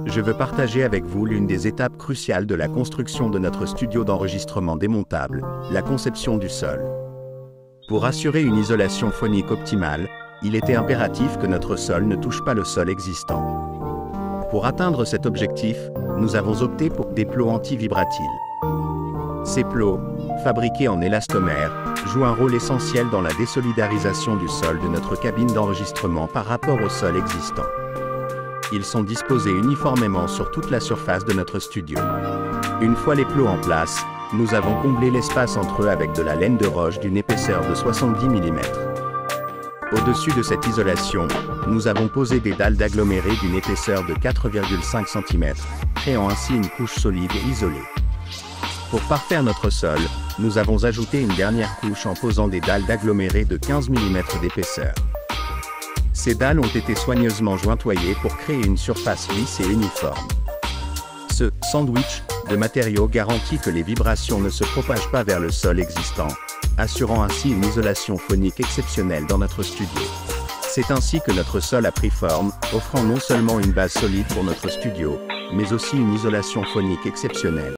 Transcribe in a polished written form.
Je veux partager avec vous l'une des étapes cruciales de la construction de notre studio d'enregistrement démontable, la conception du sol. Pour assurer une isolation phonique optimale, il était impératif que notre sol ne touche pas le sol existant. Pour atteindre cet objectif, nous avons opté pour des plots anti-vibratiles. Ces plots, fabriqués en élastomère, jouent un rôle essentiel dans la désolidarisation du sol de notre cabine d'enregistrement par rapport au sol existant. Ils sont disposés uniformément sur toute la surface de notre studio. Une fois les plots en place, nous avons comblé l'espace entre eux avec de la laine de roche d'une épaisseur de 70 mm. Au-dessus de cette isolation, nous avons posé des dalles d'aggloméré d'une épaisseur de 4,5 cm, créant ainsi une couche solide et isolée. Pour parfaire notre sol, nous avons ajouté une dernière couche en posant des dalles d'aggloméré de 15 mm d'épaisseur. Ces dalles ont été soigneusement jointoyées pour créer une surface lisse et uniforme. Ce sandwich de matériaux garantit que les vibrations ne se propagent pas vers le sol existant, assurant ainsi une isolation phonique exceptionnelle dans notre studio. C'est ainsi que notre sol a pris forme, offrant non seulement une base solide pour notre studio, mais aussi une isolation phonique exceptionnelle.